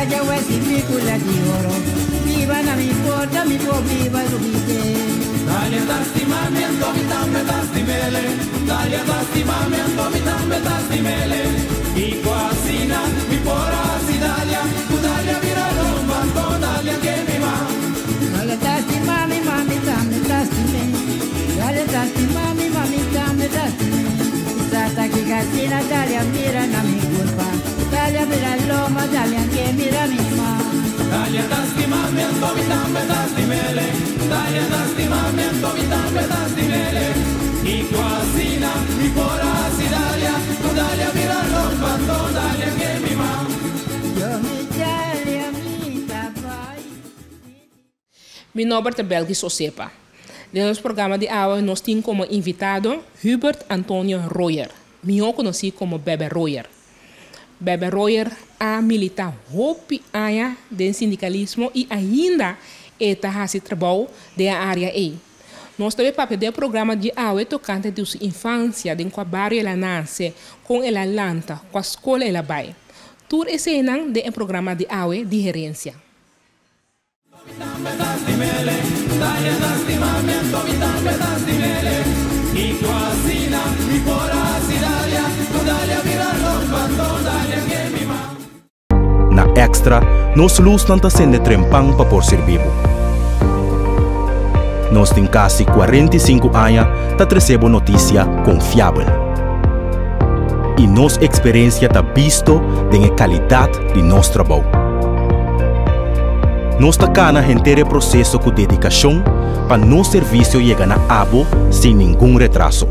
Italia wesi picula di oro. Viva na mi porta, mi può viva subite. Italia da stimamento, mi tambe da stimele. Italia da stimamento, mi tambe da stimele. I quasina, mi pora Italia. Italia vira romba, Italia che mi va. Italia da stimami, mami tambe da stimele. Italia da stimami, mami tambe da stimele. Stata che casina, Italia mira na mi culpa. Italia mira Roma, Italia che mira mi ma. Italia da stimamento, mi tambe da stimele. Italia da stimamento, mi tambe da stimele. I quasina, mi pora Italia. Italia vira romba, Italia che mi va. Io mi Italia mi vai. Meu nome é Belgis Osepa. Nesse programa de hoje, nós temos como invitado Hubert Antonio Royer, melhor conhecido como Bebe Royer. Bebe Royer é militar hopi aia do sindicalismo e ainda está fazendo trabalho da área E. Nós também papel do programa de hoje tocante de sua infância, de qual bairro ela nasce, com ela lanta, com a escola ela vai. Tudo isso é um programa de hoje de gerência. Na Extra, nós luz não está sendo trempang para por ser vivo. Nós temos quase 45 anos para receber notícia confiável. E nossa experiência está visto da qualidade de nosso trabalho. Nós estamos a inteiro processo com dedicação para nosso serviço chegar na abo sem nenhum retraso.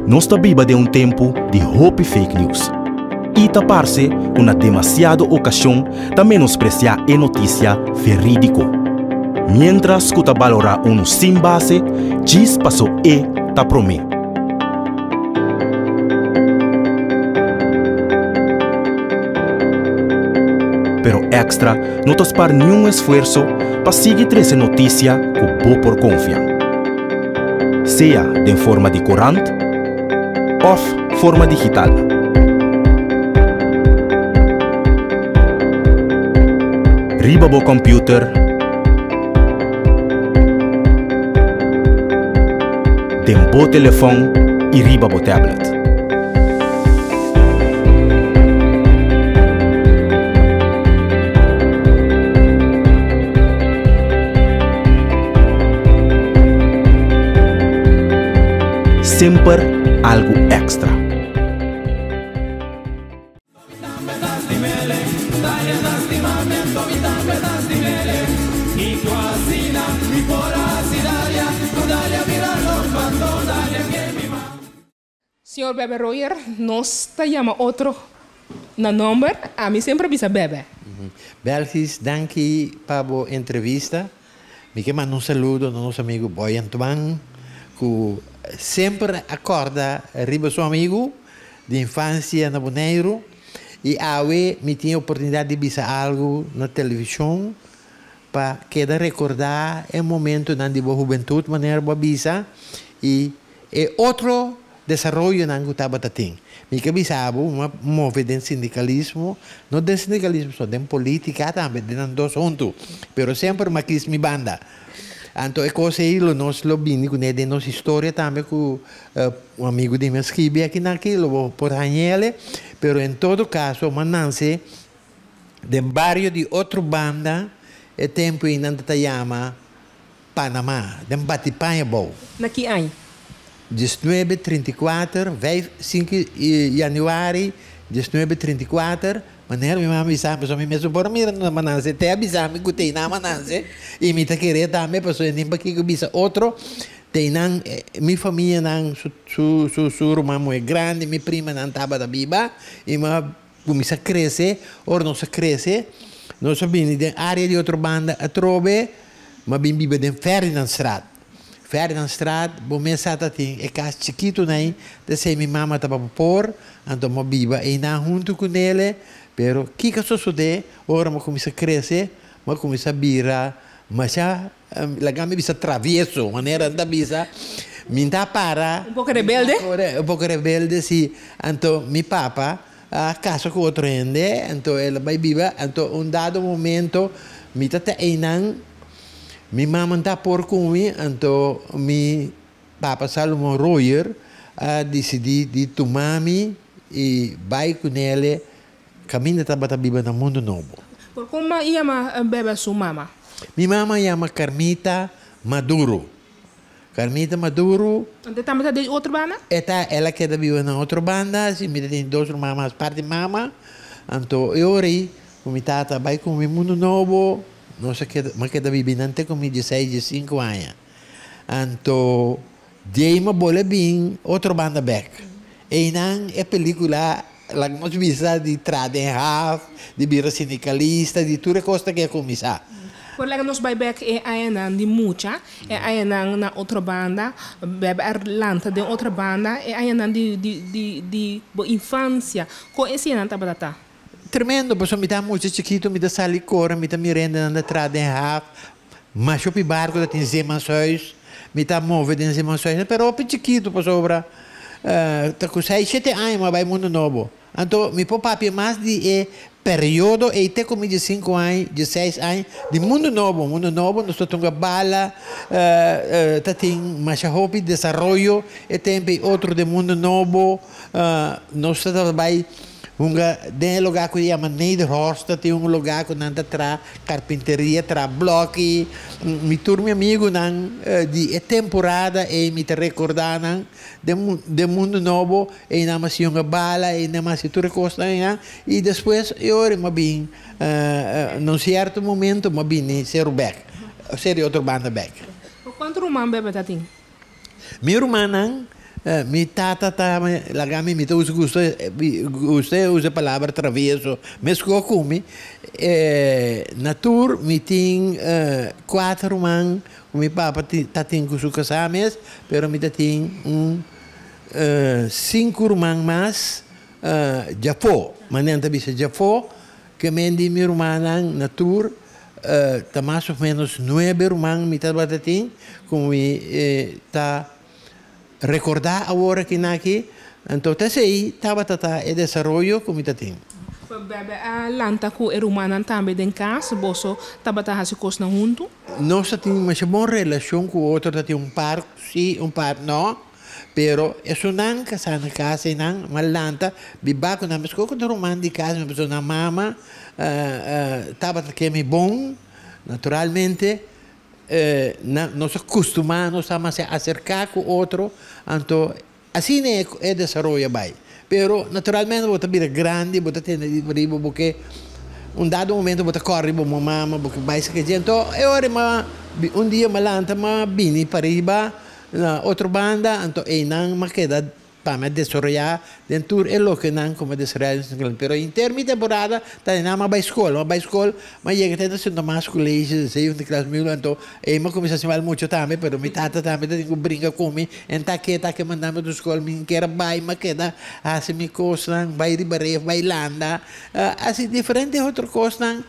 Nós estamos vivendo de tempo de hope fake news. E tapar-se uma demasiada ocasião de menospreciar a notícia verídica. Mientras que valorar sem base, diz passou e tá para mim. Pero Extra não está para nenhum esforço para seguir essa notícia com boa por confiança. Seja de forma de corante ou forma digital. Riba bo computer, de bo telefone e riba bo tablet. Sempre algo extra. Senhor Bebe Royer, nós te chama outro na número, a mim sempre bisa Bebe. Belgis, danke para a entrevista. Me quero um saludo ao nosso amigo Boy Antoine, que sempre acorda riba seu amigo de infância na Boneiro. E aí me tinha a oportunidade de ver algo na televisão para quedar recordar o momento na boa juventude, maneira boa bisa e outro desenvolvimento na estava tendo. Me que bisabo uma movimento de sindicalismo, não de sindicalismo só de política também, de dois juntos, pero sempre uma quis me banda. Então é coisa aí nós lo bini com de nossa história também com um amigo de meus que aqui naquilo por Daniele, pero em todo caso mananse de barrio de outra banda é tempo em nanta chama Panamá, de Batipanha bom. Na que ano? 1934, 5 de januário 1934, maneira minha mãe sabe, só me mesmo por mim na mananse, até avisar me que tem na mananse e me tá querer também, pessoa nem para que bisa outro tem nan minha família nan su irmão é grande, minha prima nan tava da biba e ma começa a crescer, ora não se cresce, nós sabemos de área de outra banda a trove, mas bem biba de Ferdinand Straat, bom mês tem é casa chiquito né, de minha mama estava por, então uma biba e na junto com ele, pero que só sucede, ora mas começa a crescer, mas começa a virar, mas já lá me bisa travieso, maneira da bisa, me dá para pouco rebelde, sim, então meu papa a casa com outro ende, então ela vai viva, então um dado momento, me tata einang, mi mama tá por comigo, então mi papa Salomon Royer decidi de tomar-me e vai com ele, caminho para viver no mundo novo. Por como chama bebê sua mama? Mi mama chama Carmita Maduro. Carmita Maduro. Você também de outra banda? Ela quer viver na outra banda, se me tem duas mamas, parte de mama. Então, eu ri, com minha tata, vai com o mundo novo. Nossa, mas quer viver até com 16, 15 anos. Então, dei uma bola bem, outra banda back. E não é película, lá nós vimos de Tradenhaf, de Bira Sindicalista, de tudo coisa que é começar. Por lá que nós vai back é ainda de mucha, é ainda na outra banda, bebe Atlanta de outra banda, é ainda de infância. Com esse ano tá batata? Tremendo, porque me dá muito chiquito, me dá salicora, me dá mirenda na Tradenhaf, mas eu barco da tem zemações, me dá move de zemações, mas eu chiquito para sobra. Tá com 6, 7 anos, mas vai mundo novo. Então, me pôr papi mais de período, e até como de 5 anos, de 6 anos, de mundo novo, nós temos bala, tem mais hobby, desenvolvimento, e tem outro de mundo novo, nós vai de lugar que chama Nederhorst, tem lugar que nanda tra carpinteria, tra bloque, mi turmi amigo nan de temporada e me te recordar nan de mundo novo e na mas uma bala e na mas tu recosta e depois eu me bem num certo momento me bem ser back, ser outro banda back. Quanto irmão bebe tatin? Meu irmão nan mi tata lagami mi usa a palavra travesso mas come natur mi tem 4 irmãos mi papa tem com seu casamento pero mi tem 5 irmãos mais Japó manenta bisa Japó que mendi mi irmã natur tá mais ou menos 9 irmãos mi tata tem como mi tá recordar agora que aqui, então aí estava tata e desenvolvimento como está tem. Bebe a lanta com o humano também em casa, bosso estava tá hasi coisa junto. Nós temos uma boa relação com o outro, tem par sim, par não, pero isso não que está na casa e não, mas lanta, bibaco na mesma coisa do romano de casa, uma pessoa na mama, estava que me bom, naturalmente. Nós acostumamos a acercar com o outro, então assim é desenvolvimento vai. Pero naturalmente você vira grande, você tem riba porque dado momento você corre para mamma, porque vai se que então dia malanta ma bini para riba na outra banda, então não me queda para me desenvolver dentro é lo que não como desenvolver, pero em termos de temporada tá na ma vai escola, mas chega até no mais colégio, segunda classe mil, então eu comecei a se muito também, pero mi tata também tem que brincar comigo, então que mandamos da escola, me quer vai, mas queda assim me costa, vai ribaré, vai landa, assim diferente outra coisa,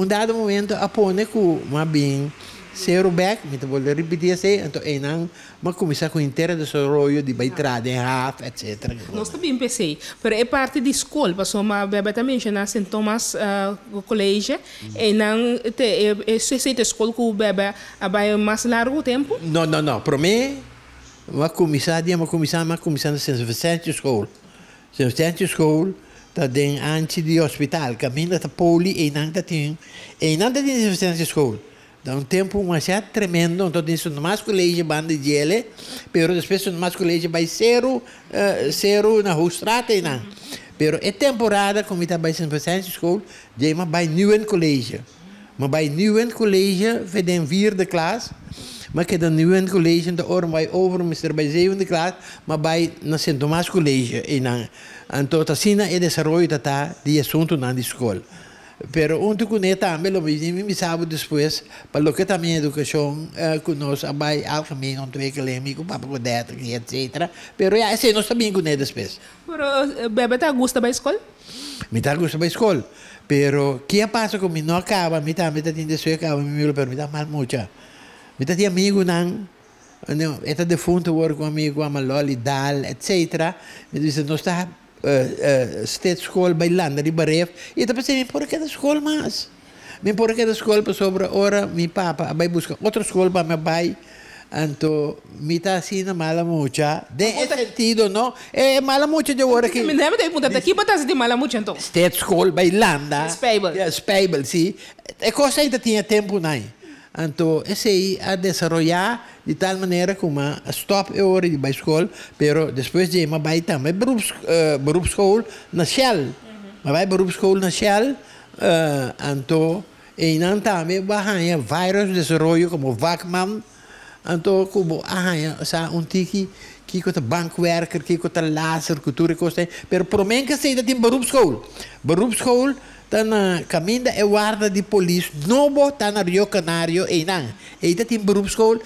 dado momento apone com uma bem ser o back, me vou repetir assim, então não, mas começar com o inteiro desenvolvimento de baitrada, etc. Nós também pensei, mas é parte de escola, passou uma bebê também na St. Thomas Colégio, e não se a escola com o bebê vai mais largo tempo? Não, para mim, mas começar na São Vicente School. São Vicente School, tá dentro antes de hospital, caminho da poli e não tem São Vicente School. Dá tempo demasiado tremendo, então tem no mais colégio banda de ele, pero depois no mais colégio vai zero na rua estrada e não. Pero é temporada como está vai São Vicente School, já vai nieuw colégio. Maar bij nieuw college, we den 4e klas, maar ik heb een nieuw college, de oren wij over, mister bij 7e klas, maar bij na Sint Thomas College. En tot assim é desenvolvimento tata de assunto na escola. Pero onde com ele também, lo me sabe depois, para o que também educação, conosco, vai algemeen ontwikkeling, com papo data, etc. Pero ja, assim nós também com ele depois. Pero bebe tá gosta da escola? Me tá gosta da escola. Pero que passa comigo não acaba, me também tá tendo isso acaba, me pero me dá mal muito. Me tá amigo não, é defunto work com amigo, a maloli dal, etc. Me diz não está state school bij landen die beref. E depois me por que da escola mais. Me por que da escola para sobre hora mi papa vai buscar outra escola para meu pai. Então, me tá assim na mala mucha. De sentido, não? É mala mucha de hora que. Me lembro de perguntar aqui para de mala mucha então. State school bij landen. Spijbel. Ja, spijbel, sim. É coisa ainda tinha tempo não. Então, esse aí a desenvolver de tal maneira como a stop é hora de ir escola, pero depois de uma vai também beroepschool na Shell. Mas vai beroepschool na Shell, então, e não também vai vários desenvolver como vakman, então como um tiki que é bankwerker, que é laser, cultura costa, pero promen que sei da tem beroepschool. Beroepschool tá na caminho é guarda de polícia novo tá na Rio Canário e não e tá tem beroepschool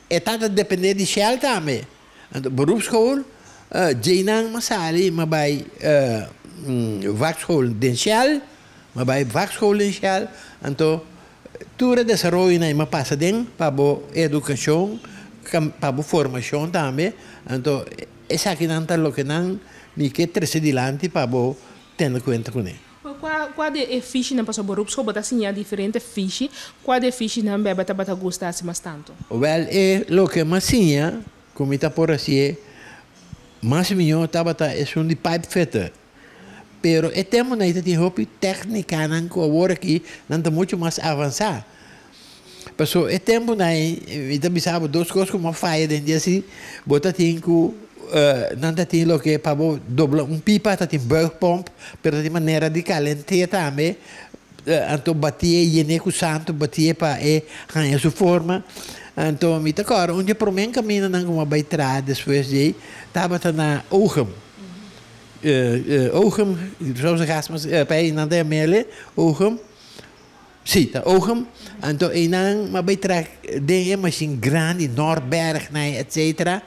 é tá depender de Shell também então beroepschool de não mas ali mas vai vakschool de Shell mas vai vakschool de Shell então tudo desenvolve na mas passa dentro para boa educação para boa formação também então essa aqui não tá lo que não me que trazer adiante para boa tendo conta com ele. Qual é fiche na passou beroep school, botar assim diferente fiche. Qual é fiche na beba tá gostar mais tanto? Well, é lo que mais tinha, como está por assim, mais melhor estava é de pipe fitter. Pero é tempo na ita tem roupa técnica não que agora aqui não tá muito mais avançado. Passou é tempo na ita bisava duas coisas como faia dentro assim, botar tem que não tem lo que para doblar pipa, tem buigpomp, pero tem maneira de calentar também. Então batia e com santo batia para ganhar sua forma. Então me agora onde por mim caminho não como vai trás depois de estava na Ochem. Ochem, zoals mas bij na de mele Ochem. Sim, tá Ochem. Então e não mas vai trás de machine grande Noordberg, etc.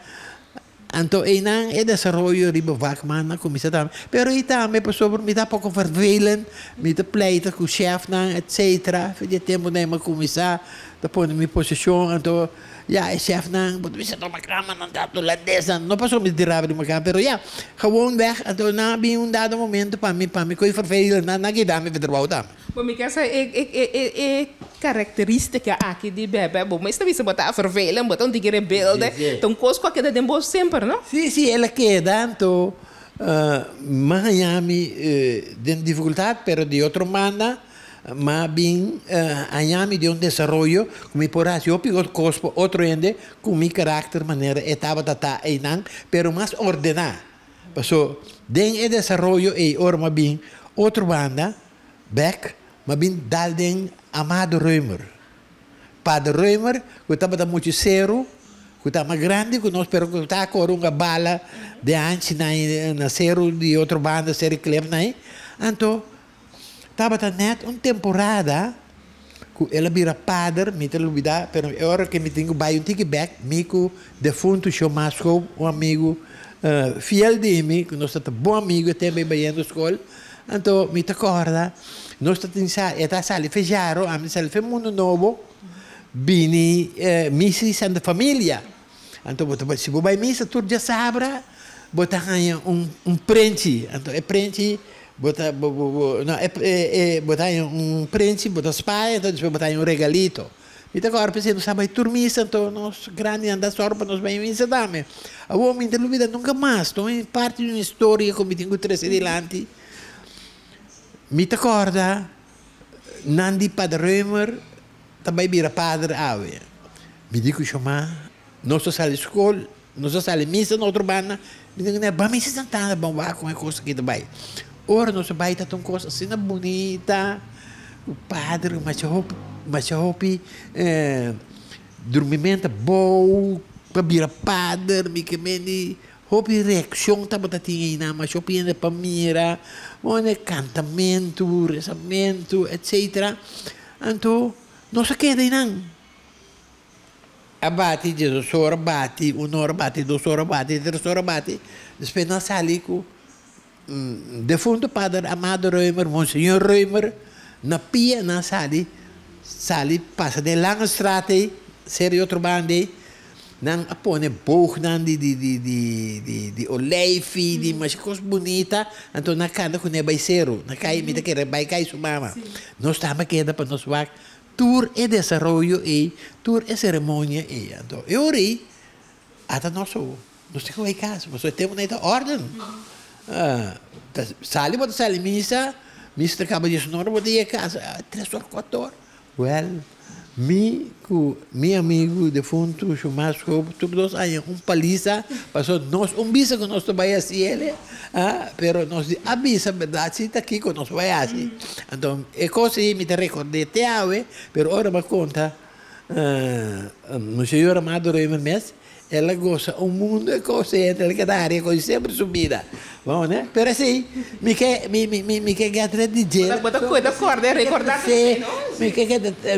Então, não é desenvolver riba vakman, como isso também. Pero aí também, pessoal, me dá pouco vervelend, me dá pleita com o chefe, etc. Faz tempo nem me começar, depois de minha posição, então, é chefe, mas me sento uma cama, não dá do lado dessa, não passou me tirar de uma cama, pero gewoon weg, então, não havia dado momento para mim, que eu vervelend, não que dá me vertrauen também. Bom, me casa é característica aqui de bebê, bom, mas também se botar vervelend, botar um tigre rebelde, então coisa qualquer de tempo sempre, não? Sim, ela queda, então, Miami tem dificuldade, pero de outra maneira, mas bem, Miami de desenvolvimento, como por assim, eu pego outro ende, com meu caráter, maneira, etapa tata e não, pero mais ordenar. Passou, den e desenvolvimento e orma bem, outra banda, back, mas bem dalden Amado Reumer. Padre Reumer, que estava muito sério, que estava mais grande, que nós esperamos que estava com uma bala de antes na sério de outra banda, série Clef, então, estava net uma temporada, que ela vira padre, me tem olvidado, mas é hora que me tenho que um ticket back, mico defunto Chomasco, um amigo fiel de mim, que nós estamos bom amigo, também bem na escola, então, me acorda, nós estamos sali feijaro, a minha sali fe mundo novo, bini misi da família. Então, se você vai missa, tudo já sabe, botar prente, então é prente, botar prente, botar spy, então depois botar regalito. Então agora pensei, nós sabemos turmista, então nós grande anda só para nós bem missa também. A homem não duvida nunca mais, então é parte de uma história como tenho que trazer adiante. Me acorda, Nandi Padre Reumer, também vira Padre Awe. Me digo chamar, nós saímos da escola, nós saímos missa na outra banda, me digo, vamos missa sentada, vamos lá com a coisa aqui também. Ora, nossa baia está uma coisa assim bonita, o padre, mas roupa, dormimento bom, para virar padre, me que roupa reação, tá botando aí na, mas roupa ainda para mira, onde cantamento, rezamento, etc. Então, não se queda aí não. Abate, 2 horas bate, 1 hora bate, 2 horas bate, 3 horas bate. Depois nós saímos com defunto padre Amado Reumer, Monsenhor Reumer, na pia nós saímos, passa de longa estrada, série outro bande, não põe boog nan de oleife, de mas coisa bonita, então na cada com é baiceiro, na cai me que vai cai sua mama. Nós estamos aqui para nós vak tour e desarrollo e tour e cerimônia e então eu ri até nós temos que casa, nós temos na ordem. Sali pode sair missa acaba de sonar pode ir casa 3 horas 4 horas. Well, meu amigo defunto Chumasco, todos aí paliza, passou nós bisa que nós vai assim ele, pero nós avisa verdade se está aqui que nós vai assim. Então é coisa me te recordei te ave, pero ora me conta, no senhor amado mês ela gosta o mundo é coisa entre que da área coisa sempre subida, bom né? Pero assim, me quer gatar de jeito. Bota coisa corda recordar se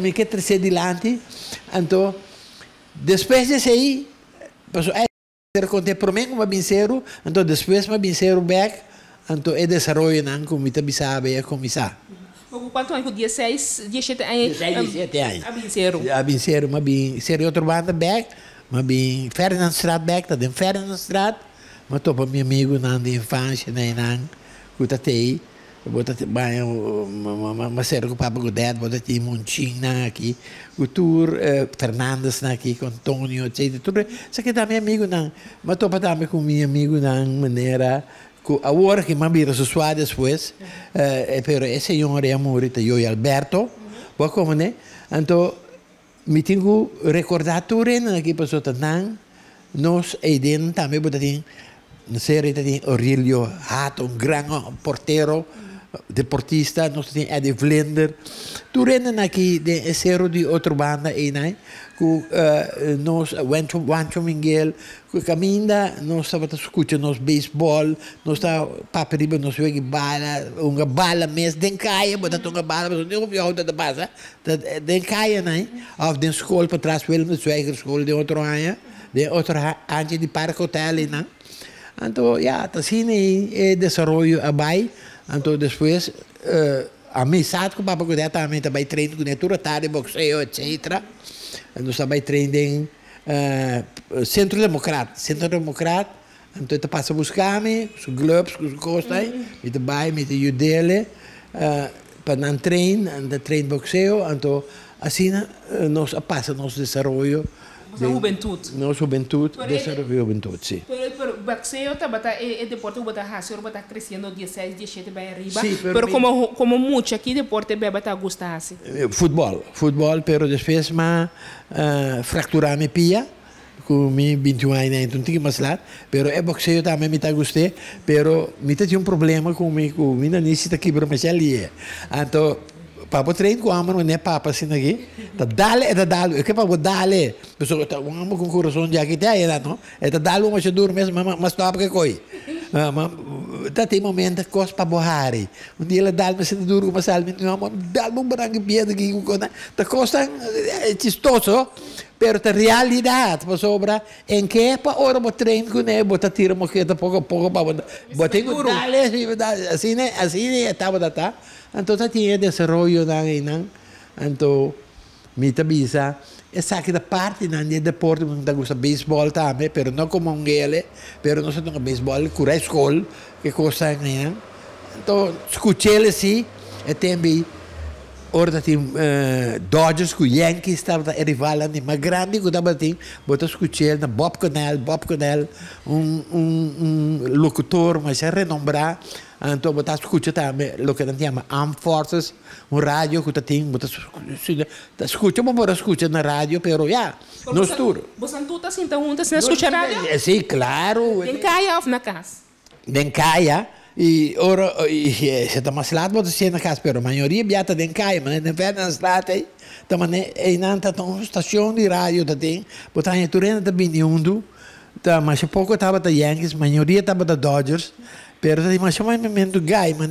me quer trazer dilante, então depois de aí, passou ter conte por mim como bincero, então depois me bincero back, então é desenvolve não como te bisabe é começar. Quanto tempo? 17 anos. 17 anos. A bincero, mas bem, seria outra banda back. Maar bij Ferdinandstraat back, dat in Ferdinandstraat, maar toch bij mijn amigo na de infância, nee, na, goed dat hij, maar será que o Papa Godet, botar aqui Montinha aqui, o tour Fernandes aqui, com Antônio, etc. Tudo isso aqui também amigo não, mas tô também com meu amigo na maneira que a hora que me vira su suave depois, pero esse senhor é amor, eu e Alberto, boa como né, então me tenho recordado que passou também nós aí também botar na série tem Aurelio Hato, grande porteiro deportista, nós tem Eddie Vlinder, tu rennen aqui de zero de outra banda aí, né? Que nós Wancho Miguel, que caminha, nós estava escutando nos beisebol, nós está papo riba, nós vemos uma bala mesmo, den caia, botar uma bala, mas não ouviu onde passa, den caia, né? Of den escola para trás, pelo menos a escola de outro ano, de parque hotel, né? Então, já, assim é desenvolvimento abai. Então, depois, a amizade com o Papa Godet também vai treinar com leitura, tarde, boxeio, etc. Nós estamos treinando em Centro Democrata. Então, ele passa a buscar-me, os clubes, os costas, me vai, me ajudar, para não treinar, boxeio. Então, assim, nós passamos nosso desenvolvimento. Nossa juventude, juventude, sim. Pero boxeo é deporte que está crescendo 16, 17 bem arriba. Sí, pero como muito aqui deporte bem está gostando assim. Futebol, pero depois me fracturar minha pia, com minha 21 anos, então tinha mais lá. Pero é boxeo também me está gostando, pero me tinha problema com minha necessita quebrar mais ali. Então Papa trein com a mão não é papa assim aqui. Tá dale, o que papa dale? Pessoa tá uma com coração de aqui tem aí não? É tá dale uma duro mesmo, mas top que coi. Tá tem momento que para borrare. Um dia ela dale mas duro mas alme não, dale um branco piada aqui com tá costa chistoso. Pero a realidade, para sobra, em que para hora eu treino com ele, botar tira moqueta pouco a pouco para botar assim estava tá. Então tinha desenvolvimento não, então me tabisa essa aqui da parte não de deporte não gosta beisebol também, pero não como um ele, pero não só no beisebol, cura escola que coisa não. Então escutei assim, e também ora tem Dodgers com Yankees estava rivalando, mas grande que estava tem, botou escutar na Bob Connell, locutor, mas é renombrado, então botou escutar também, o que a gente chama Armed Forces, rádio que tem, botou escutar, mas bora escutar na rádio, pero já, no tour. Você não está assim, então você escuta rádio? Sim, claro. Em caia ou na casa? Den caia. E ora, se está mais lá, pode ser na casa, pero a maioria biata den caia, mas não vem na estrada aí. Também é nanta uma estação de rádio da tem, botar em Turena da Biniundo, mas pouco estava da Yankees, a maioria estava da Dodgers, pero tem mais um momento gai, mas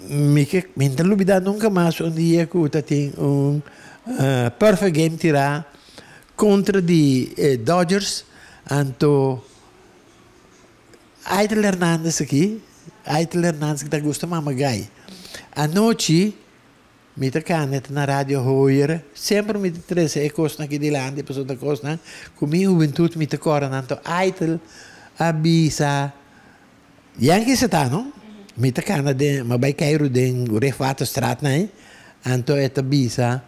me interlubida nunca mais um dia que tem perfect game tirar contra de Dodgers, então Aitel Hernandes aqui. Aitel Hernandes que está gostando de mamagai. A noite, mi te canet na radio hoyer, sempre mi te trese e costa aqui de lande, pessoa da costa, com minha juventude mi te cora nanto aitel, abisa, Yankee se tá, não? Mi te cana de, ma vai cairo de refata strat, né? Anto et abisa.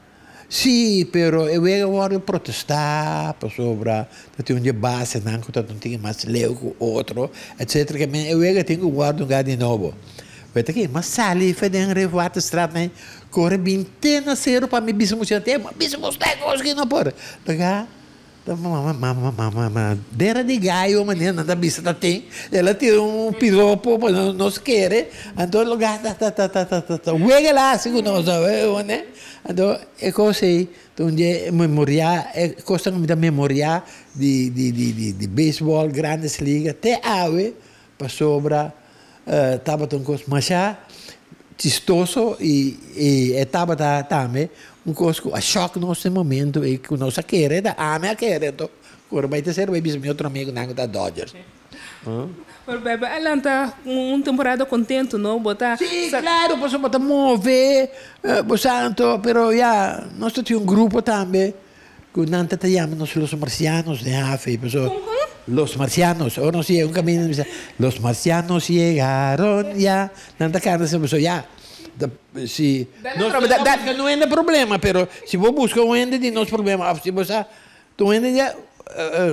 Sì, però eu agora protestar para sobre que um dia base não que não tinha mais leu com outro, etc. Que eu agora tenho guardo um lugar de novo. Vai ter que mas sali feden revata strat né corre bem tena zero para me bismo já tem bismo está coisa que não pode pegar mama dera de gaio maneira da bisa tá tem ela tem piropo para nós querer então lugar tá uega lá segundo nós né então é coisa então de memória é coisa me da memória de beisebol grandes ligas até ave para sobra estava tão coisa mas já chistoso e estava também coisa a choque nesse momento e que nós queremos da a querer então agora vai ter ser meu outro amigo não da Dodgers Por bebe, ela está temporada contente, não? Botar. Sim, claro, posso botar mover, santo, pero já nós temos grupo também que não te chamamos os marcianos de Hafe, los marcianos, o no sé, un camino dice, los marcianos llegaron ya, nanta cara se puso ya. Si no hay problema, pero si vos buscas un ende de no es problema, si vos tu ende ya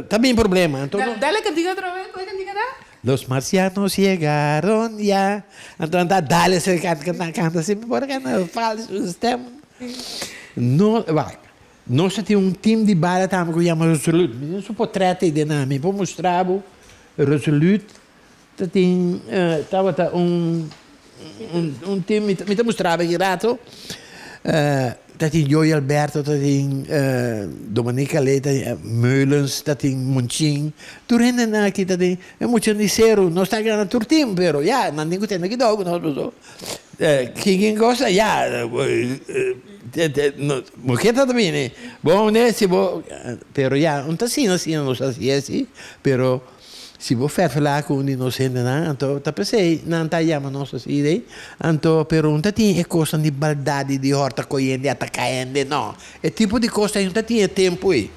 también problema. Entonces, dale cantiga otra vez, ¿cuál cantiga da? Los marcianos llegaron ya. Entonces, dale se canta assim, porque não fala sistema. No, vai. Nós temos time de bala também que chama Resolute. Não só portreto e dinâmico. Vou mostrar o Resolute. Tem time, me mostrava aqui rato. Tem Joey Alberto, tem Dominica Leta, Meulens, tem Munchin. Tu rende aqui, tem muito dinheiro. Nós estamos ganhando o time, pero já, não tem que ter aqui dogo, nós quem gosta, já. Porque está bem, bom, né? Se vou, pero já, não está assim, não está assim, pero se vou falar com um inocente, não, então tá pensei, não está chamando nossas ideias, então, pero não tem coisa de maldade, de horta coiende, atacando, não, é tipo de coisa, não tem tempo aí,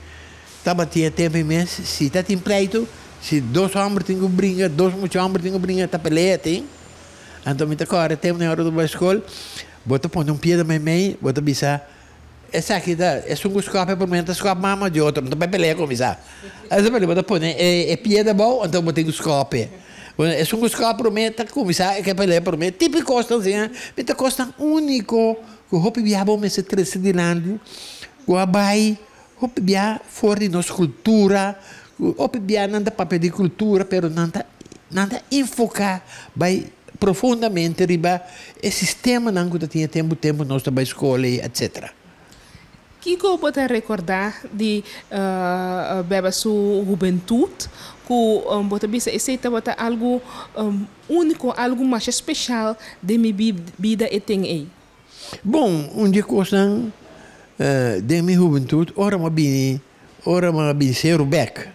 tava tinha tempo imenso, se tá tem pleito, se dois homens têm que brincar, dois muitos homens têm que brincar, tá peleia, tem, então me tá corre, tempo na hora do escola. Bota pôr pie da mãe, bota bisa. Essa aqui é um escopo por mim, escopo mama de outro, não vai pelear com bisa. Essa pele bota pôr é pie da bom, então bota escopo. É um escopo por mim, tá com bisa, é que peleia por mim, tipo costa assim, me tá costa único, que o hopi biabo me se trece de lande, o abai, hopi bia fora de nossa cultura, hopi bia não dá papel de cultura, pero não dá enfocar, vai profundamente riba o sistema não que tinha tempo nós da escola etc. Que como te recordar de beba sua juventude que bota bisa esse bota algo único, algo mais especial de minha vida e tem aí. Bom, dia coisa de minha juventude, ora ma bini ser Rubec.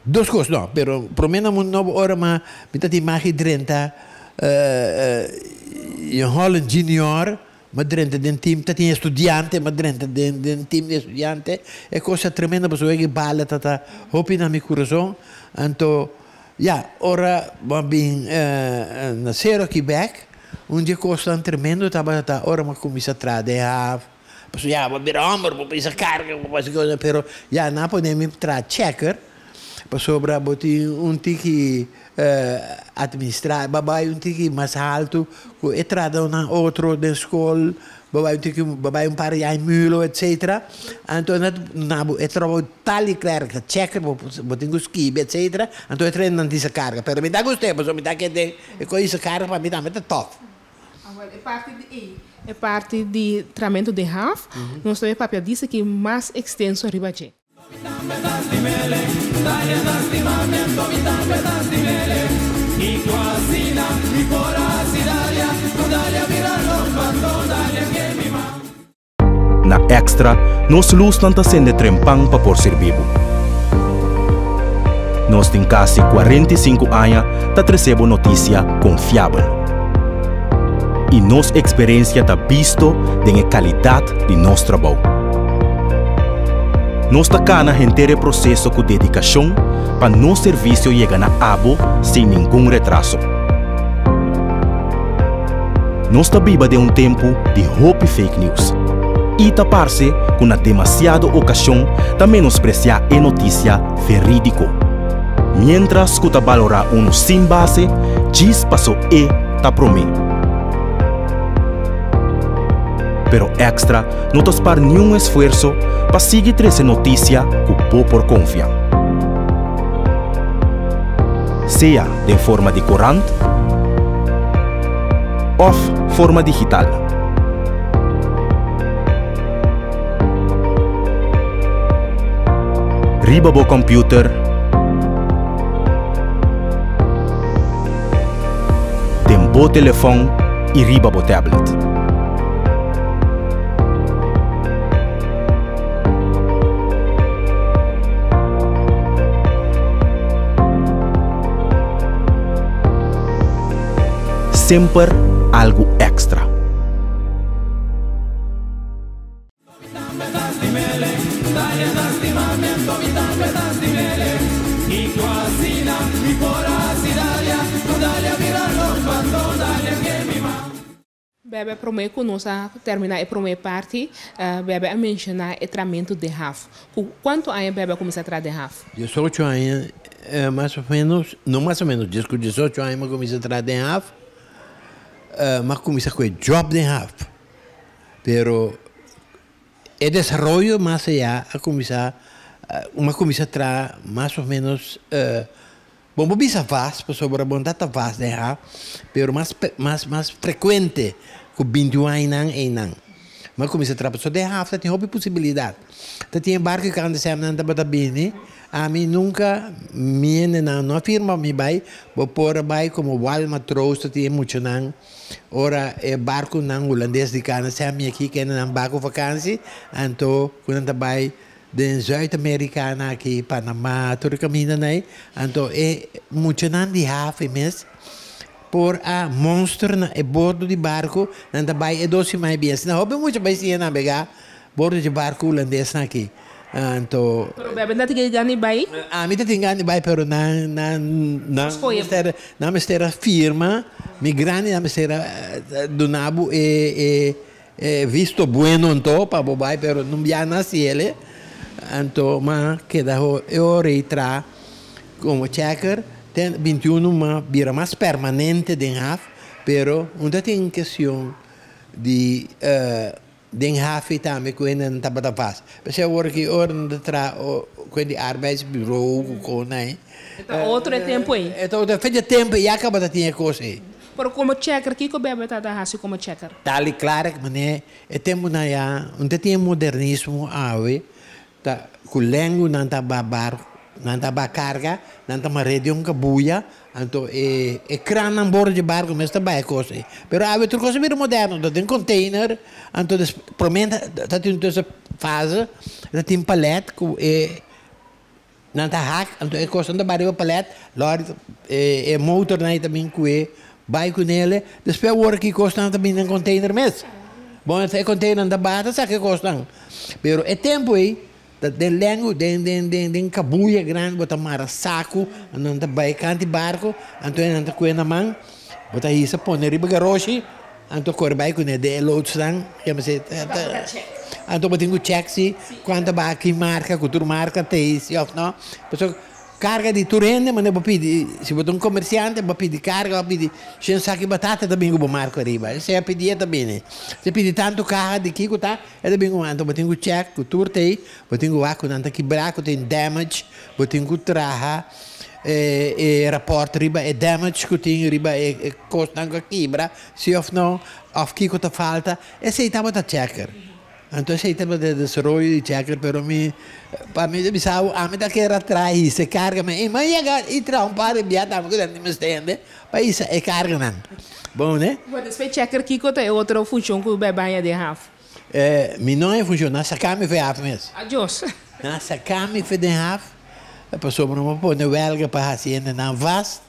Duas coisas não, pero por mim não ora ma bita ti magi 30 in Holland junior, ma dentro del team, tinha studiante, ma dentro del team di studiante, è cosa tremenda, perché che balla, hopi na mi corazon, anto, ja, ora, bambin, nascero Quebec, dia cosa tremendo, ora ma comincia a trade, perché ja, ma bira omber, ma bisa carga, ma quasi cosa, però, ja, na podem tra checker, per sopra boti tiki administrar, babai tiki mais alto, e trada outro da escola, babai par de mulo, etc. Então, é trovo tali claro que checker, boti skibi, etc. Então, é treino nessa carga, pero me dá gostei, mas me dá que é com essa carga para me dá muito top. É parte de tratamento de HAF, nós também papel disso que mais extenso arriba de. Na Extra, nós luz não está sendo trempang para por ser vivo. Nós temos quase 45 anos para receber notícia confiável. e nossa experiência está visto da qualidade de nosso trabalho. Nós tacana o processo com dedicação para nosso serviço chegar na abo sem nenhum retraso. Nós está viva de tempo de hope fake news. E taparse com na demasiada ocasião de menospreciar a notícia verídico. Mientras que valorar sem base, diz passou ta prome. Pero extra, não tospar nenhum esforço para seguir essa notícia que por confiar. Seja de forma de corante ou forma digital. Riba bo computer, tem bo telefone e riba bo tablet. Sempre algo extra. Bebe promete que nós terminar a primeira parte, bebe a mencionar o tratamento de RAF. Quanto anos bebe começar a tratar de RAF? 18 anos, mais ou menos, não mais ou menos, 18 anos eu comecei a tratar de RAF, mas comecei com o job de RAF. Pero o desenvolvimento mais allá a começar a tratar mais ou menos bom, bisa faz, sobre a bondade faz de RAF, pero mais frequente que 21 anos em ano. Mas comecei a trabalhar só de RAF, tem hobby possibilidade. Tem barco que anda sempre na Batabini, a mim nunca não firma me vai, vou pôr vai como Walmart Trost, tem muito não. Ora é barco não holandês de cana, sempre aqui que não barco vacância, então quando vai de Zuid-Americana aqui, Panamá, todo caminho né, então é muito não de RAF mesmo. Por a monstro na bordo de barco, nanda vai é doce mais bem. Se não houve muito bem se navegar bordo de barco holandês aqui. Então. Pero bebe não tem gani bai? A mim tem gani bai, pero na mistera firma, migrante na mistera do nabo é visto bueno então para bobai, pero não via nasce ele. Então, mas que da eu reitra como checker. 21 mas vira mais permanente de RAF, pero ainda tem questão de RAF também que ainda não está fácil. Porque eu work ora não tra com de arbeidsbureau com né. Então outro é tempo aí. Então faz tempo e acaba de ter coisa aí. Pero como checker que o bebe tá da como checker. Tá ali claro que mané é tempo na já, ainda tem modernismo aí, tá com língua não tá babar. Nanta ba carga, nanta ma rede un cabuia, anto e crana a bordo de barco, mas também é coisa. Pero há outra coisa meio moderna, tem container, anto promenta, tá tem essa fase, tá tem palete com nanta hack, anto é coisa da barriga palete, lori é motor né também com vai com ele, depois o que custa também em container mesmo. Bom, é container da bata, sabe que custa. Pero é tempo aí de lengo, de cabuia grande, bota mara saco, anda vai canti barco, então anda com na mão, bota isso, põe riba garoshi, então corre vai com de load sang, que me sei, então bota um check se quanto vai aqui marca, cultura marca tem isso, não? Pessoal carga de turende, mas não pede, se bota um comerciante, vai pedir carga, vai pedir, sem saque batata também o marco arriba, se é pedir também, né? Se pedir tanto carga de que tá, é também um então bota um check, cultura tem, bota um água, não tá quebrado, tem damage, bota um traha, rapport riba é damage que tem riba é costa que quebra, se of não, of que tá falta, esse aí tá bota checker. Então, esse tema de desenvolvimento de checker, pero para mim, bisau, a mim tá que era trair, se carga, mas e tra um par de biata, mas que não me estende, para isso é carga não. Bom, né? Mas depois checker que é outra função que o bebe de RAF. Mi não é função, nessa cama foi RAF mesmo. Adiós. Nessa cama foi de RAF, passou por uma pôr na huelga para a hacienda na VAS,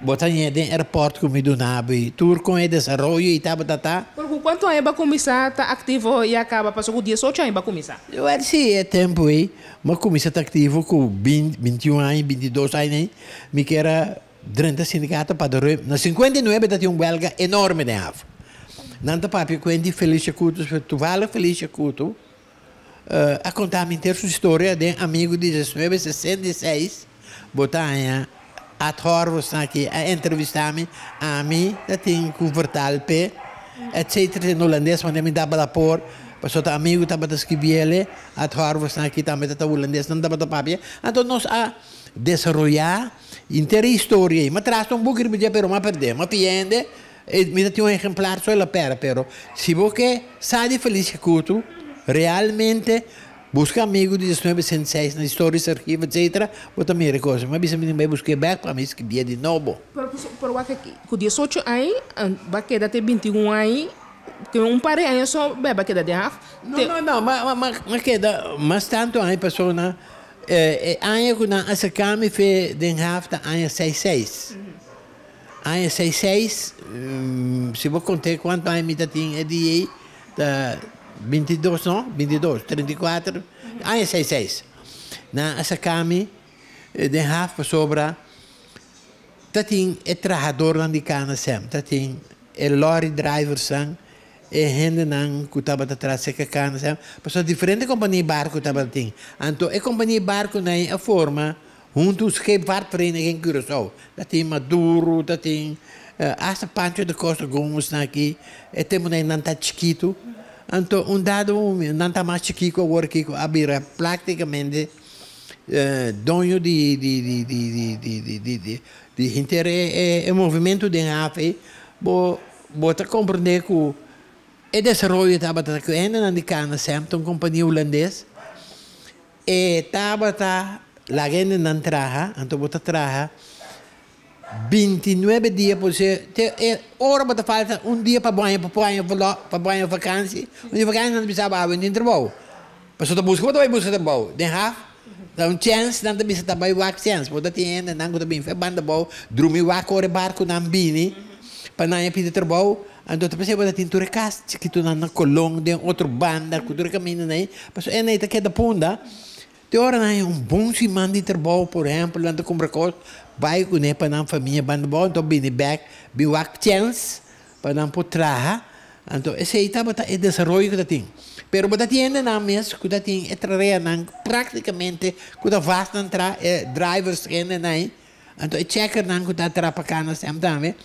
botanha de aeroporto com me donava tour com desarrollo e tá. Por quanto tempo vai começar tá ativo e acaba passou o dia só aí vai começar? Eu acho que é tempo aí, mas começa tá ativo com 20, 21 anos, 22 anos, me que era 30 sindicatos para dormir. Na 59 tinha belga enorme de ave. Nanta papi quindi Felice Couto, tu vale Felice Couto, a contar-me inteira sua história de amigo de 1966, botanha a Torvos aqui a entrevistar-me a mim, da tem convertal pe, etc. Em holandês, quando me dava por, passou tá amigo tava da escrever a Torvos aqui também tá holandês, não dava da papia. Então nós a desenvolver inteira história, mas traz um pouco de pero mas perder, mas piende, me dá um exemplar só ela pera, pero se você sabe Felice Couto, realmente busca amigo de 1906 na história, arquivo, etc. Ou também coisa, mas bisa me buscar back para mim que dia de novo. Por o que com 18 anos, vai quedar até 21 anos, que par de anos só vai quedar de half. Não, mas queda, mas tanto aí pessoa na ano que na essa cama fez de half da ano 66. Ano 66, se vou contar quanto ano me tinha de da 22, não? 22, 34, ano 66. Na essa cama de half sobra tatin é trabalhador lá de cana sempre, tatin é lorry driver sang e gente não que estava atrás de cana sempre, passou diferente companhia barco estava tem, então é companhia barco na a forma juntos que vaartvereniging em Curaçao, tatin Maduro, tatin hasta Pancho de Costa Gomes aqui, e temos aí nanta chiquito, então dado nanta mais chiquito agora que abira praticamente dono de interesse movimento de ave, bota compreender que o desenvolvimento estava trabalhando na cana sempre uma companhia holandesa e estava lá gente não trabalha, então bota trabalha 29 dias por ser ora bota falta dia para banho vacância, dia vacância não precisa abrir no trabalho, passou a busca, vai buscar trabalho, de dá chance, não bisa também wak chance, pode ter não também foi banda bom, dormir wak ore barco na bini, para não ir pedir trabalho, então tu precisa botar tintura cas, que tu na colong de outra banda, que tu caminha aí, passou é neita que da punda, de hora não bom se manda trabalho, por exemplo, lá tu compra coisa, vai com né para não família banda bom, então bini back, bi wak chance, para não por trabalhar, então esse aí tá botar é desenvolvimento que tem. Pero bota tienda na mes, kuda ting etrarea nang praticamente kuda vast nantra drivers kene nai. Anto e checker nang kuda trapa kana sem dame.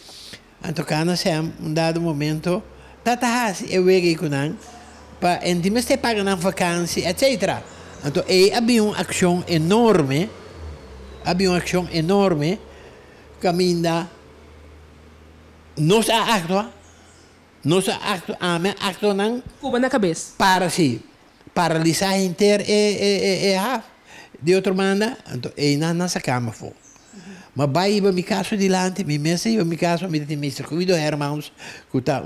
Anto kana sem dado momento tatahas e wege kunang pa endime ste paga nang vakansie etc. Anto e havia uma ação enorme, caminda nos a actua nossa acto não Cuba na cabeça. para si paralisar inteiro de outra maneira então é na nossa cama foi mas vai ir me caso adiante me mesa e me caso me tem Mr. Cuido Hermanos que está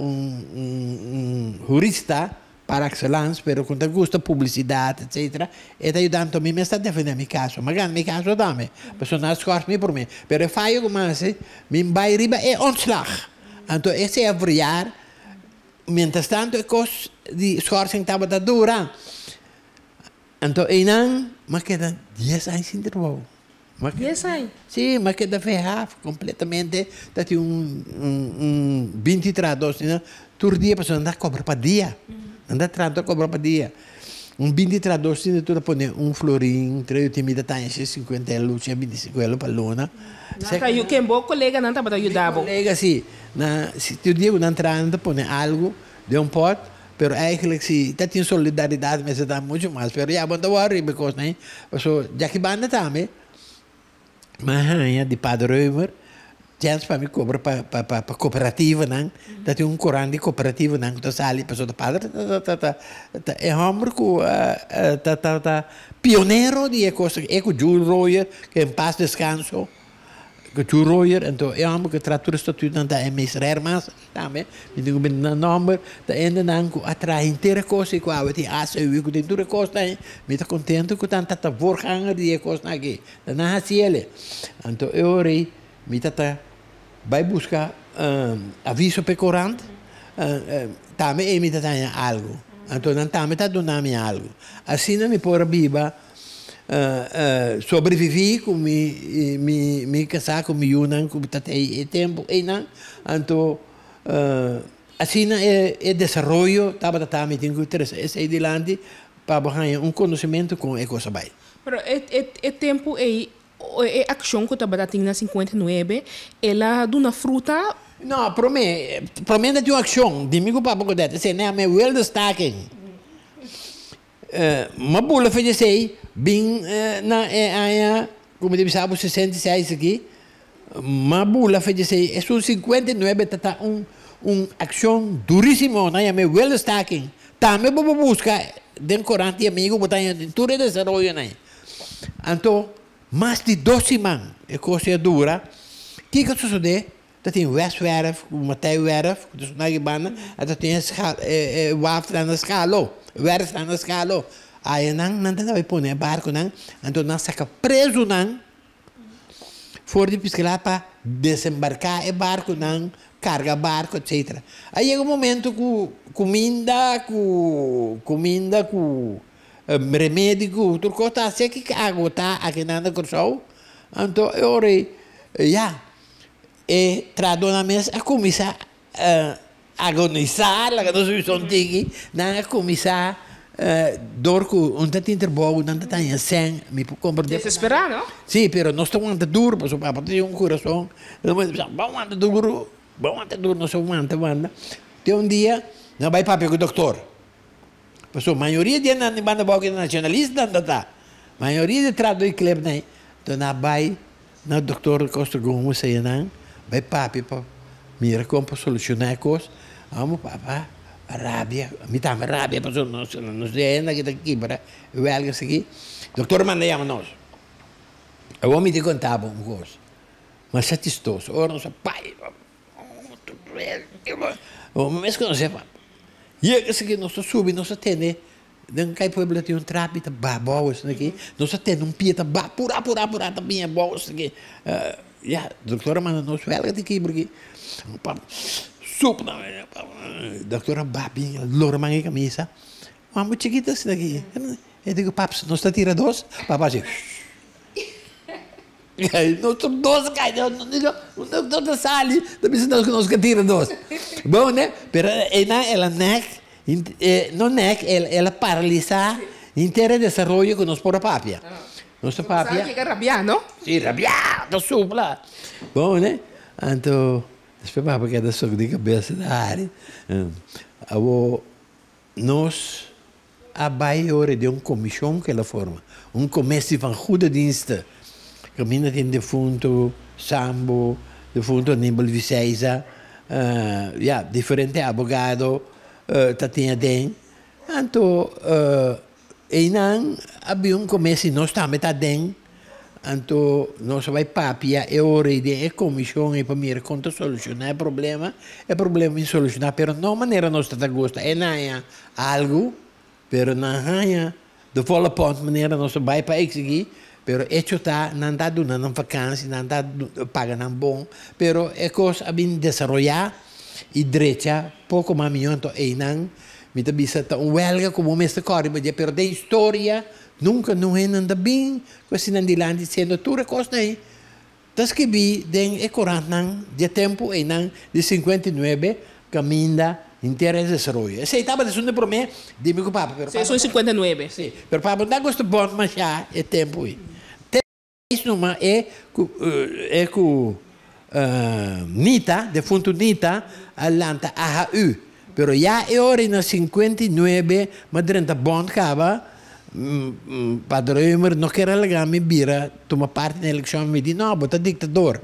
jurista para excellence pero quando gosta publicidade etc e tá ajudando a mim me está defendendo meu caso mas me caso dame pessoas escolhem me por mim pero faio como assim me vai riba é ontslag então esse é variar. Mientras tanto, a coisa de schorsing estava dura. Então, mas queda 10 anos sem trabalho. 10 anos? Sim, mas queda ferrado completamente. Tinha 23 doces, né? Todo dia a pessoa anda a cobrar para dia. Anda a cobrar para dia. 23 doces, tu põe florim, 3 timida tá em 50 euros, 25 euros para lona. Quem bom colega não estava ajudando. Colega, sim. Se tu dia não entrando, põe algo de pote, pero eigenlijk se tá tem solidariedade, mas dá muito mais. Pero já banda worry because né, já que banda também, mas de Padre Römer, chance para me cobrar para cooperativa não, tá tem corante de cooperativa não, que sali pessoa do padre, é homem que pioneiro de coisa, é com Jules Royer, que em paz descanso. Que tu roer então é homem que trata o estatuto da MS Hermans também me digo bem no nome da ainda não atrai inteira coisa e qual tem asa eu que tem tudo coisa me tá contente com tanta voorganger de coisa aqui da na ciele então eu rei me tá vai buscar aviso para corante, também emite algo. Então, também está dando algo. Assim, não me pôr a biba, sobreviver com me casar com me unam, com tatei tempo, e não. Então, assim é desenvolvimento, estava também tem que ter esse adelante para ganhar conhecimento com a coisa vai. Mas é tempo a ação que estava tendo na 59, ela dá uma fruta. Não, para mim não tem uma ação. Domingo para pouco dessa, se não é well destaque. Uma bola fez assim, bem na como deve saber 66 aqui. Uma bola fez assim, é só 59 tá ação duríssima, não é well destaque. Também vou buscar den corante amigo botar em tudo desenvolvimento, né? Então, mais de 12 semanas, é coisa dura. O que sucede? Tem Westwerf, Matthijwerf, dus na Gibana, en tem Waft na escala, Werf na escala. Aí não vai pôr barco não, então não saca preso não, for de pescar para desembarcar o barco não, carga barco, etc. Aí chega um momento que comida, remédio, tudo coisa assim que água tá aqui nada corção, então eu orei, e traduz na mesa a começar a agonizar, a não tigre, a começar dor com tanto interbogo, tanto tanto sem, me compreende? Desesperar, não? Sim, pero não estou muito duro, porque o papai tem coração, vamos duro, não sou muito. Tem dia, não vai papai com o doutor. Porque a maioria de não banda boca nacionalista, não tá. A maioria de traduz clube, né? Então não vai, não doutor Costa Gomes, sei não. Vai papi para mira como solucionar a coisa. Vamos papá, rábia, me dá rábia para nós é ainda que está aqui para o algo aqui. Doutor mandei a nós. Eu vou me te contar uma coisa, mas satisfeito. Ora não sei pai, mas que não sei papai. E é que nós subimos, nós temos não cai pueblo tem trapita babos aqui, nós temos pieta pura também babos aqui. Doutora manda nós velha de aqui porque supa doutora babinha loura manga camisa vamos chiquita assim daqui eu digo paps nós está tira dois papá assim nós somos dois cai não tá sali da bisita que nós que tira dois bom né pero ela não ela paralisa inteiro desenvolvimento que nós por a papia. Nossa papia. Sabe que é rabiar, não? Sim, rabiar, tá supla. Bom, né? Então, depois para porque da sua de cabeça da área. Nós hora de uma comissão que ela forma, comissão van goede diensten. Caminha tem defunto Sambo, defunto Aníbal Viceiza, diferente abogado, tatinha den. Então, e não havia comércio nós também tá dentro então nós vai papia e hora de comissão e para mim conta solucionar problema em solucionar pero não maneira nós tá gosta é não algo pero não há de volle ponto maneira nós vai para exigir pero hecho tá não dá do não vacância não dá paga não bom pero é coisa a bem desenvolver e direita pouco mais então e não me tá bisa tá welga como mestre corre mas pero de história nunca não é nada bem com esse nandilan dizendo tudo coisa aí tas que vi den é corantang de tempo e não de 59 caminha inteira desenvolve esse estava dizendo para mim dime com papo pero são 59 sim pero papo não gosto bom mas já é tempo aí isso não é com Nita defunto Nita Atlanta AHU pero já é hora na 59, mas durante a bom acaba, padre Emer não quer alegar me vira, toma parte na eleição me diz não, bota ditador.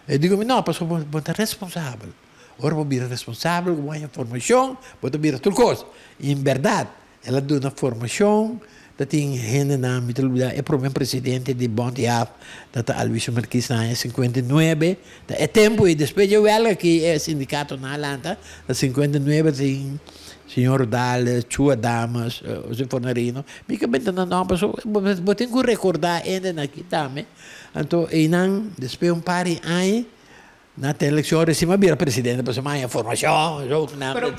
Eu digo não, passou bota responsável. Ora vou vir responsável com a informação, bota vir tudo coisa. Em verdade, ela deu uma formação, da tem gente na mitologia, é problema presidente de Bondiaf, da Alvis Marquis na 59, é tempo e depois eu ela que é sindicato na Atlanta, da 59 tem senhor Dal, Chua Damas, o Fornarino, me que bem não passou, eu tenho que recordar ainda aqui também. Então, e não depois par de anos na eleição recima vira presidente para chamar informação, jogo na Pero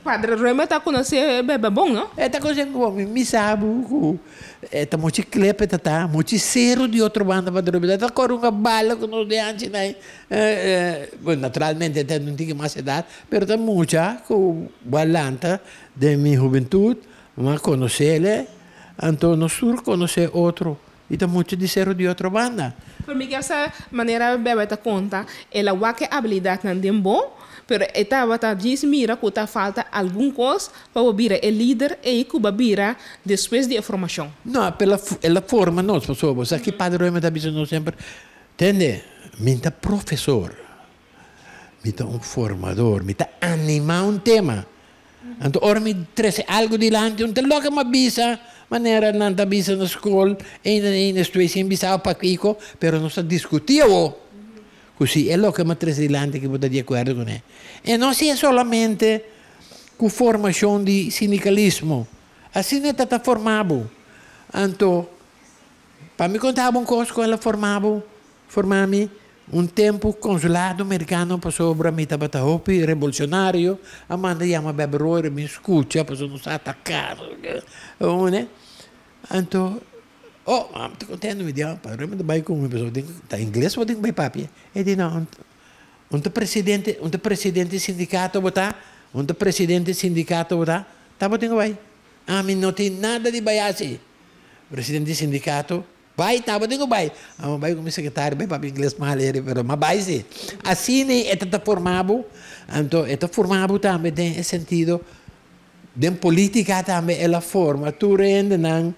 padre Rema tá conhecendo bebê bom, não? tá conhecendo como me sabe, tá muito clipe tá, muito cero de outra banda para dormir, tá com uma bala com os de antes, né? Naturalmente não tinha mais idade, mas tá muita com balanta de minha juventude, mas conhecer ele, então no sur conhecer outro. E tem muito de ser de outra banda. Para mim, essa maneira bebê tá conta, ela vai que habilidade não tem bom, pero estava tá diz mira que tá falta algum coisa para virar o líder e que vai virar depois de formação. Não, pela forma nós pessoas, aqui padre Rema tá dizendo sempre, entende? Minta professor, minta formador, minta animar tema. Então, ora me traz algo dilante, um te logo uma bisa. Maneira não está bisa na escola, ainda estou sem bisa para Kiko, pero não se discutia o. Così é o que me traz dilante que vou estar de acordo com ele. E não é somente com formação de sindicalismo. Assim não está formado. Então, para me contar uma coisa com ela formar-me tempo consulado americano passou para mim estava hopi revolucionário Amanda chama Bebe Royer me escuta passou nos atacar né então estou contente me deu para me vai com uma pessoa tá inglês ou tem vai papi e diz não presidente sindicato botar presidente sindicato botar tá botando vai a mim não tem nada de baiasi presidente sindicato vai, tá, eu vai. Vai como secretário, vai para inglês mal, mas vai sim. Assim é está formado, então está formado também tem sentido de política também ela forma. Tu rende não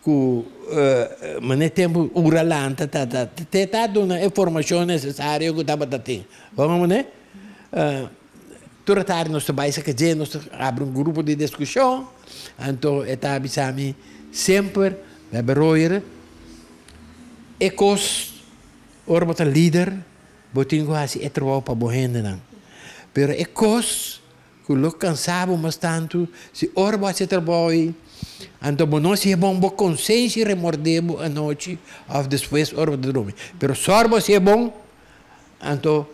que mas tempo uralante tá dando informação necessária que estava tendo. Vamos né? Tu retar nos países que já nos abre grupo de discussão, então está avisando sempre Bebe Royer Ecos, ora bota líder, botinho assim é trabalho para bohenda não. Pero ecos, que lo cansado mas tanto, se ora bota trabalho, então não se é bom consciência remordebo a noite, ou depois ora bota dormir. Pero sorbo se é bom, então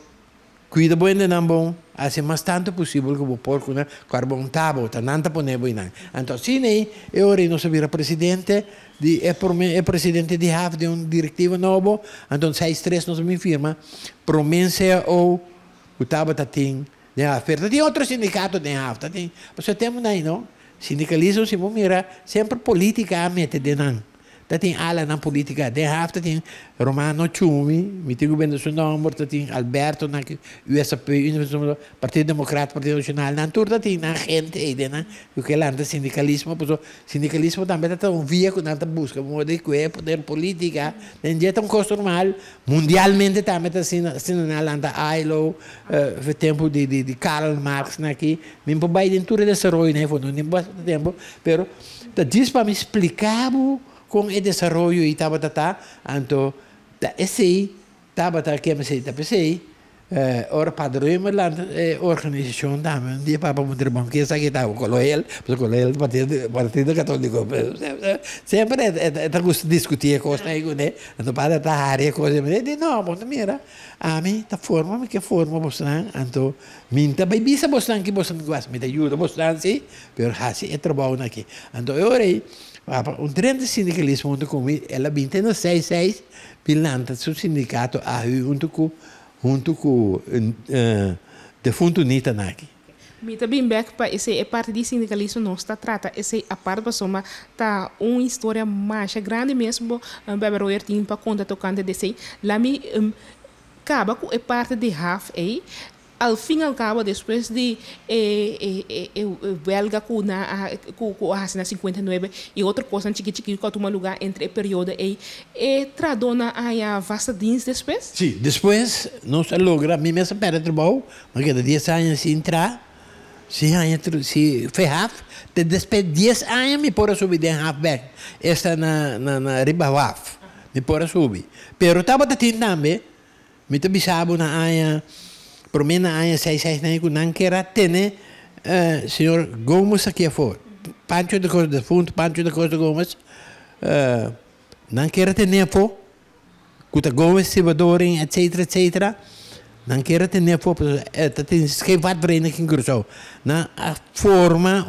cuida bohenda não bom, assim mais tanto possível que o porco né, carbon tabo, tananta ponebo inang. Então se nem eu ora não se vira presidente é presidente de HAF de diretivo novo, então 6-3 nós me firma, promessa ou o tabata tem de HAF. Tem outro sindicato de HAF, tem, você tem aí não? Sindicalismo se mira sempre política a mete de não. Tem ala na política de HAF, tem Romano Ciumi, me tenho bem seu nome, tem Alberto na USP, Partido Democrata, Partido Nacional, na turma tem na gente aí, né? O que lá anda sindicalismo, porque sindicalismo também está via que nada busca, modo de que poder política, tem jeito um custo normal, mundialmente também está assim na landa ILO, o tempo de Karl Marx aqui, me vai dentro de desenvolvimento, né? Foi não bastante tempo, pero diz para me explicar com o desenvolvimento e estava então esse estava que me sei ora padrão mas lá organização também dia para muito bom que essa que estava com ele partido católico sempre é gosto discutir coisa aí né então para a área coisa me diz não bom mira a mim tá forma que forma você então minta bem bisa você que você gosta me ajuda você sim pero assim é trabalho aqui então eu orei um trem de sindicalismo comigo, ela vinte no 6 pilanta seu sindicato junto com defunto Nita Naki. Me também back para esse parte de sindicalismo não está trata esse a parte pessoa tá uma história mais grande mesmo Bebe Royer tinha para conta tocante desse lá me acaba com a parte de HAF aí ao fim e ao cabo, depois de belga com a 59 e outra coisa chique que toma lugar entre o período e tradona a vasta dienst depois? Sim, depois nós logra mim mesmo para trabalho, mas que 10 anos se entrar, se ferraf, depois 10 anos me pode subir de half back, esta na riba waf, me pode subir. Pero estava também, me tabisabo na área por mim na área 6 não quer ter senhor Gomes aqui fora Pancho de Costa de Fundo Pancho de Costa Gomes não quer ter nepo Cuta Gomes Sibadorin etc Não quero ter tem esquevat vereniging Curaçao. Não forma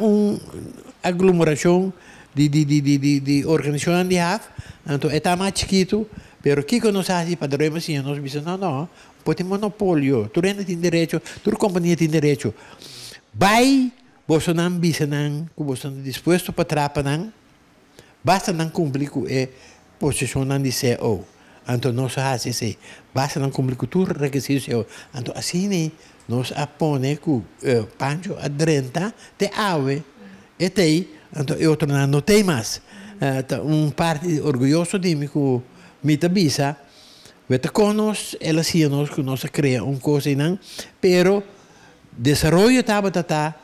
aglomeração de organização de HAF. Então, é mais chiquito, pero que nós fazemos para dormir assim, nós dizemos, não, pode ter monopólio, tu renda tem direito, tu companhia tem direito. Vai, você não bisa não, que você não disposto para trabalhar, basta não cumprir com a posição de CEO. Então, nós fazemos isso, basta não cumprir com tudo requisitos CEO. Então, assim, nós apone com pancho a 30 de ave, e tem, então, eu não tem mais. Parte orgulhoso de mim que me tabisa, vete conos, ela sim nós que nós cria coisa não, pero desenvolvimento estava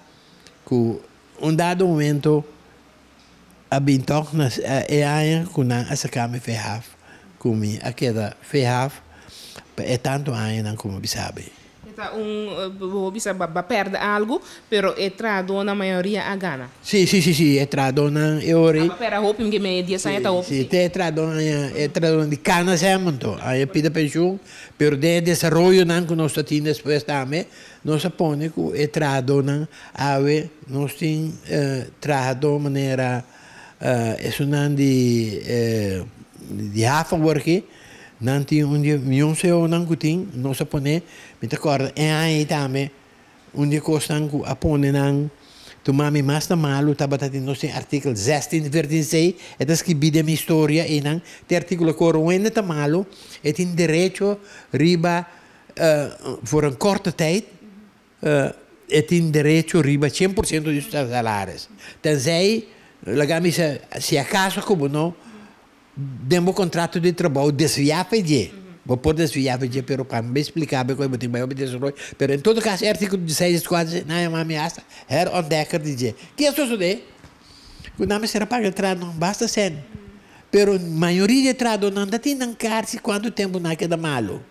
que dado momento a bintok nas aí que não essa cama ferraf, como a queda ferraf, é tanto aí não como sabe. Bisa perde algo, pero entrado na maioria a gana. Sì, entrado na euri. Per hopi che me dia sai ta hopi. Sì, entrado di cana sempre, aí pide pensione, per de desarrollo nan con nostra tin después também, nos pone ku entrado na ave, nos tin trado maneira esunan di half work. Nanti un seo nan kuting no sa pone mi t'accorda e ai tame un dia costan ku apone nan tu mami masta malu tabatati no se artikel 16 26 e da scribide mi storia e nan te articolo coro wende ta malu et in direito riba voor een korte tijd et in direito riba 100% di salaris tenzij la gamisa se acaso como no demo contrato de trabalho desviava de vou pôr desviava de pero para me explicar bem como tem mais obedecimento pero em todo caso artigo 16 quase na minha ameaça herontdekker de que é isso de o nome será para entrar não basta ser pero maioria de trado não tem nem cárcel quanto tempo não queda malo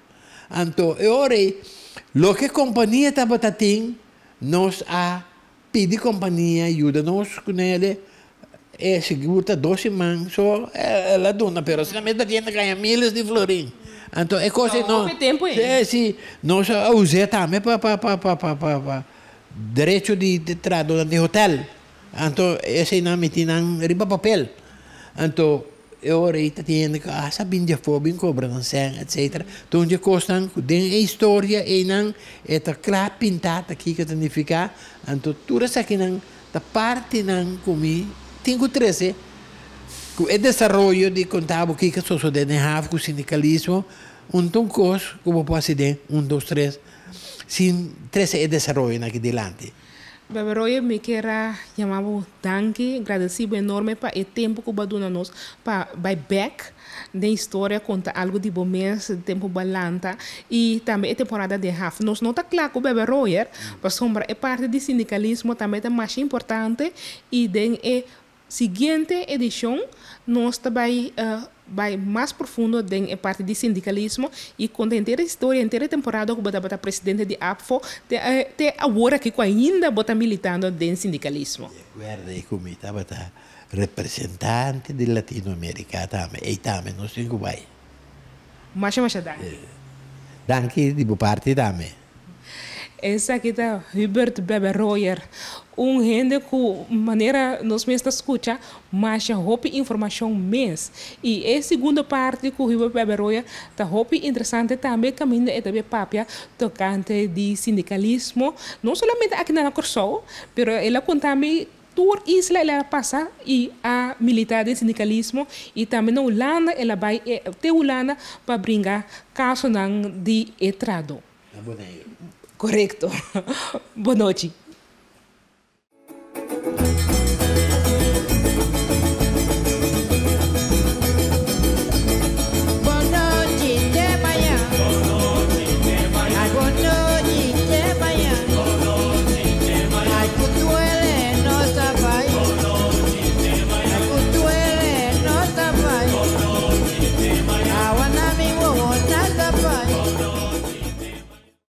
então eu orei lo que companhia estava tatim nos a pedir companhia ajuda nos com ele segura 12 man, só ela dona, pero se a meta tienda ganha milhas de florim. Então é coisa não. Tempo sim, nós usamos também para direito de trabalho de hotel. Então esse nome tem riba papel. Então eu orei tienda que sabem de fobia cobrança, etc. Então já costam tem história e não é tá claro pintado aqui que significa. Então tudo isso aqui não da parte não comi tenho 13. O desenvolvimento de contábil que sucede na com o sindicalismo, coisa como pode ser 1, 2, 3, sem 13 desenvolvimento aqui delante. Bebe Royer, me quero chamar danke, agradecido enorme para o tempo que você nos para back da história conta algo de bom mês, tempo balanta e também a temporada de HAF. Nós não está claro que o Bebe Royer, para sombra é parte do sindicalismo também é mais importante e den é seguinte edição nós também vai mais profundo em parte do sindicalismo e conta inteira história, inteira temporada que bota presidente de APFO te agora que ainda bota militando dentro do sindicalismo. Guarda e come estava representante de Latinoamérica também e também nós temos que vai. Mas danke. Danke de boa parte também. Essa aqui está Hubert Bebe Royer. Gente com maneira nós mesmos escuta, mas já houve informação mês. E a segunda parte que o Hubert Bebe Royer está houve interessante também caminho é também papia tocante de sindicalismo, não somente aqui na Curaçao, mas ela conta-me tour isla ela passa e a militar de sindicalismo e também na Holanda ela vai até Holanda para brincar caso de entrado. Correcto. Boa noite.